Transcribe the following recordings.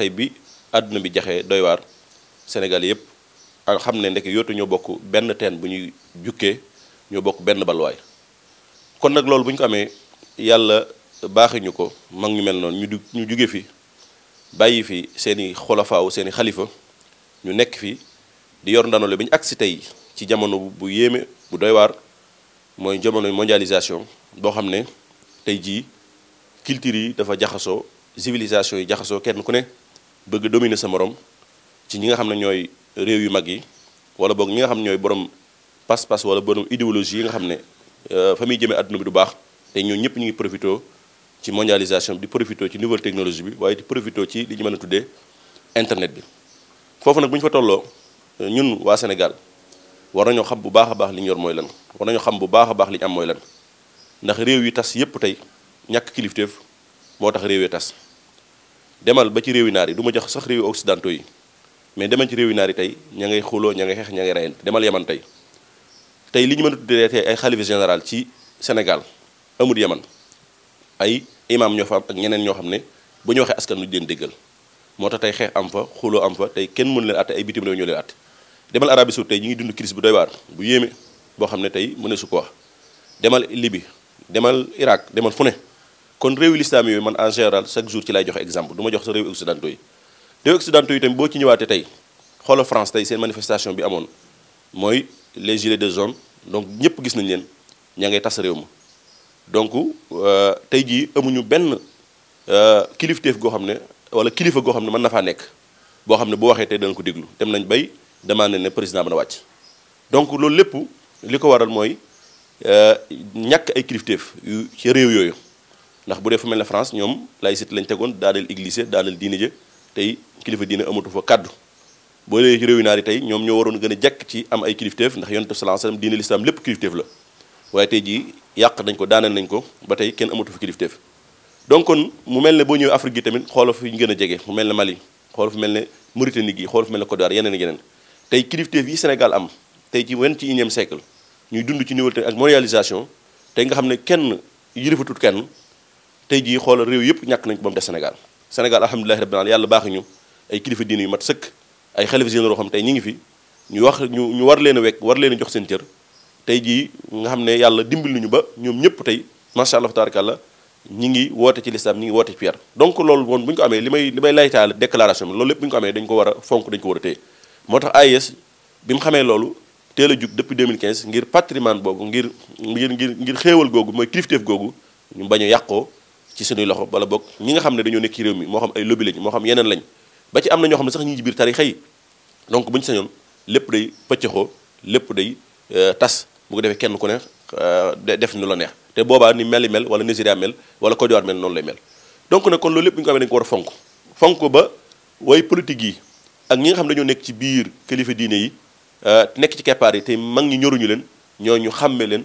tey bi àdduna bi jaxee doy waar Sénégal yëpp xam ne ndek yootu ñoo bokk benn teen bu ñuy jukkee ñoo bokk benn balwaay kon nag loolu bu ñu ko amee yàlla baaxuñu ko mag ñu mel noonu ñu jóge fi bàyyi fi seeni xolafaaw seeni xalifa ñu nekk fi di yor ndanole bi ñu agsi tey ci jamono bu yéeme bu doy waar mooy jamono mondialisation boo xam ne tey jii culture yi dafa jaxasoo civilisation yi jaxasoo kenn ku ne bëgg dominer sa morom ci ñi nga xam ne ñooy réew yu mag yi wala boog ñi nga xam ne ñooy borom pas-pas wala borom idéologie yi nga xam ne fa muy jëmee adduna bi du baax te ñoo ñëpp ñu ngi profité ci mondialisation bi di profité ci nouvelle technologie bi waaye di profité ci li ñu mën a tuddee internet bi. foofu nag bu ñu fa tolloo ñun waa Sénégal war nañoo xam bu baax a baax li ñu yor mooy lan war nañoo xam bu baax a baax li ñu am mooy lan ndax réew yi tas yépp tey ñàkk kilifteef moo tax réew yi tas. demal ba ci réewi naar yi du ma jox sax réewi occidentaux yi mais demal ci réewi naar yi tey ña ngay xuloo ña ngay xeex ña ngay reyante demal Yaman tey li ñu mën a tuddee tey ay xalifa général ci Sénégal amul Yaman ay imam ñoo fa am ak ñeneen ñoo xam ne bu ñu waxee askan lu leen déggal moo tax tey xeex am fa xuloo am fa tey kenn mënu leen atte ay bitim réew ñoo leen atte demal Arabie Saoudite tey ñu ngi dund crise bu doy waar bu yéeme boo xam ne tey mëne su ko wax demal Libye demal Irak demal fu ne kon réewu lislaam yooyu man en général chaque jour ci lay joxe exemple du ma jox sa réewu occidentaux yi réewu occidentaux yi tamit boo ci ñëwaatee tey xoolal France tey seen manifestation bi amoon mooy les gilets de jaune donc ñëpp gis nañ leen ña ngay tas réew ma donc tey jii amuñu benn kilifteef goo xam ne wala kilifa goo xam ne mën na faa nekk boo xam ne bu waxee tey danañ ko déglu dem nañ bay demandé ne président mën a wàcc donc loolu lépp li ko waral mooy ñàkk ay kilifteef yu ci réew yooyu ndax bu dee fu mel ne France ñoom laïcité lañ tegoon daaneel église daaneel diine ja tey kilifa diine amatu fa kaddu boo dee ci réew yu naar yi tey ñoom ñoo waroon gën a jekk ci am ay kilifteef ndax yonent bi sallallahu alayhi wasallam diine l'islam lépp kilifteef la waaye tey jii yàq nañ ko daaneel nañ ko ba tey kenn amatu fa kilifteef donc kon mu mel ne boo ñëwee Afrique gi tamit xoolal fi ñu gën a jege mu mel ne Mali xoolal fi mel ne Mauritanie gi xoolal fi mel ne Côte d'Ivoire yeneen ak yeneen tey kilifteef yi Sénégal am tey ci wen ci unième siècle ñuy dund ci niveau ak mondialisation tey nga xam ne kenn yilifatut kenn tey jii xoolal réew yëpp ñàkk nañ ko ba mu des Sénégal Sénégal alhamdulilahi rabbil alamin yàlla baaxuñu ay kilifa diine yu mat sëkk ay xalifa généraux xam tey ñi ngi fi ñu war leen a wekk war leen a jox seen cër tey jii nga xam ne yàlla dimbali nañu ba ñoom ñëpp tey macha allah tabarakallah ñi ngi woote ci l'islam ñi ngi woote ci pierre donc loolu woon bu ñu ko amee li may laytaal déclaration bi loolu lépp bu ñu ko amee dañu ko war a fonk dañu ko war a téye moo tax AIS bi mu xamee loolu teel a jug depuis 2015 ngir patrimoine boobu ngir xéewal googu mooy kilifteef googu ñu bañ a yàqoo ci suñuy loxo wala boog ñi nga xam ne dañoo nekk ci réew mi moo xam ay lobby lañ moo xam yeneen lañ ba ci am na ñoo xam ne sax ñi ci biir tarixa yi donc bu ñu sañoon lépp day pëccëxoo lépp day tas bu ko defee kenn ku ne def nu la neex te boobaa ni mel wala Nigeria mel wala Côte d'Ivoire mel noonu lay mel donc nag kon loolu lépp bu ñu ko amee dañu ko war a fonk ko ba way politique yi ak ñi nga xam ne dañoo nekk ci biir kilifa diine yi nekk ci keppaar yi te mag ñi ñoruñu leen ñooñu xàmme leen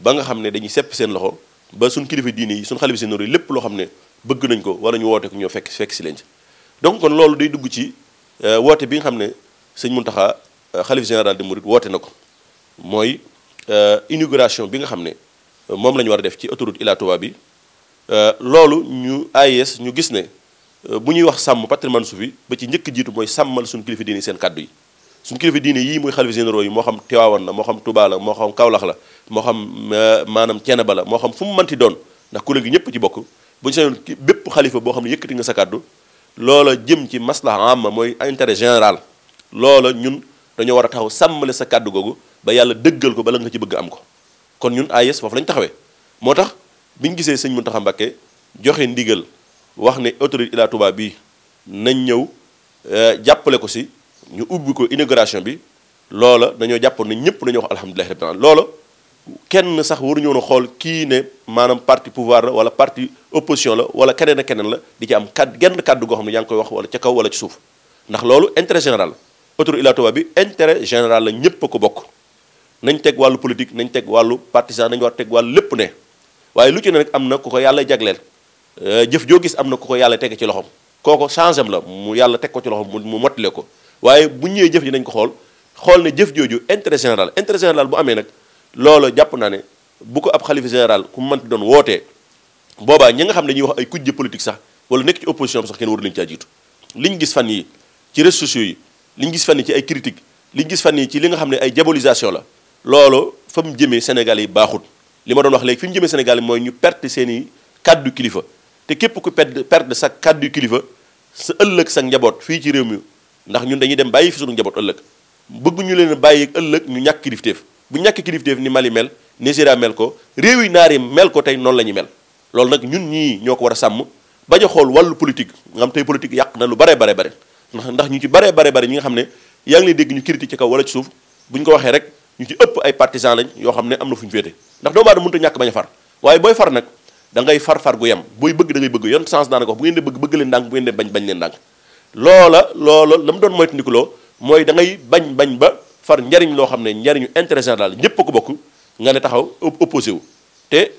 ba nga xam ne dañuy sepp seen loxo ba suñ kilifa diine yi suñ xalifa seen yi lépp loo xam ne bëgg nañ ko wala ñu woote ko ñoo fekk si leen ci donc kon loolu day dugg ci woote bi nga xam ne sëñ Mountakha xalifa général de Mouride woote na ko mooy inauguration bi nga xam ne moom la ñu war a def ci autoroute Ila Touba bi loolu ñu AIS ñu gis ne bu ñuy wax sàmm patrimoine suuf yi ba ci njëkk jiitu mooy sàmmal suñu kilifa diine yi seen kàddu yi suñu kilifa diine yii mooy xalifa généraux yi moo xam Tiwaawan la moo xam Touba la moo xam Kaolack la moo xam maanaam Thiénaba la moo xam fu mu mënti doon ndax kuréel gi ñëpp ci bokk bu ñu sañoon bépp xalifa boo xam ne yëkkati nga sa kàddu loola jëm ci maslaha amma mooy intérêt général loola ñun dañoo war a taxaw sàmmale sa kàddu googu ba yàlla dëggal ko bala nga ci bëgg am ko kon ñun AIS foofu lañu taxawee moo tax bi ñu gisee sëñ Mountakha Mbacké joxe ndigal wax ne autoroute Ila Touba bi nañ ñëw jàppale ko si ñu ubbi ko inauguration bi loola dañoo jàppoon ne ñëpp dañoo wax alhamdulillahi rabbil alamin loola kenn sax waruñu woon a xool kii ne maanaam parti pouvoir la wala parti opposition la wala keneen ak keneen la di ci am genn kàddu goo xam ne yaa ngi koy wax wala ca kaw wala ci suuf ndax loolu intérêt général autoroute Ila Touba bi intérêt général la ñëpp a ko bokk nañ teg wàllu politique nañ teg wàllu partisan nañu war teg wàllu lépp ne waaye lu ci ne nag am na ku ko yàlla jagleel jëf joo gis am na ku ko yàlla teg ci loxom kooko change am la mu yàlla teg ko ci loxom mu mottale ko waaye bu ñëwee jëf ji nañ ko xool ne jëf jooju intérêt général bu amee nag loola jàpp naa ne bu ko ab xalifa général ku mënti doon wootee boobaa ñi nga xam ne dañuy wax ay kujje politique sax wala nekk ci opposition bi sax kenn waru leen caa jiitu liñ gis fan yi ci réseaux sociaux yi liñ gis fan yi ci ay critiques liñ gis fan yi ci li nga xam ne ay diabolisation la loolu fa mu jëmee Sénégal yi baaxut li ma doon wax léegi fi mu jëmee Sénégal yi mooy ñu perte seen i kàddu kilifa te képp ku perte sa kàddu kilifa sa ëllëg sa njaboot fii ci réew mi ndax ñun dañuy dem bàyyi fi suñu njaboot ëllëg bëgguñu leen a bàyyi ëllëg ñu ñàkk kilifteef bu ñàkk kilifteef ni Mali mel Nigeria mel ko réew yi naar yi mel ko tey noonu la ñuy mel loolu nag ñun ñii ñoo ko war a sàmm bañ a xool wàllu politique nga xam tey politique yàq na lu bare ndax ñu ci bare ñi nga xam ne yaa ngi lay dégg ñu critique ci kaw wala ci suuf bu ñu ko waxee rek ñu ci ëpp ay partisans lañ yoo xam ne am na fu ñu féete ndax doomu aadama mënut a ñàkk bañ a far waaye booy far nag da ngay far gu yem booy bëgg da ngay bëgg yoon sens daana ko bu ngeen de bëgg leen ndànk bu ngeen de bañ leen ndànk loola la mu doon moytandikuloo mooy da ngay bañ ba far njariñ loo xam ne njariñu intérêt général ñépp a ko bokk nga ne taxaw opposé wu te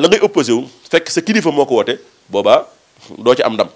la ngay opposé wu fekk sa kilifa moo ko woote boobaa doo ci am ndam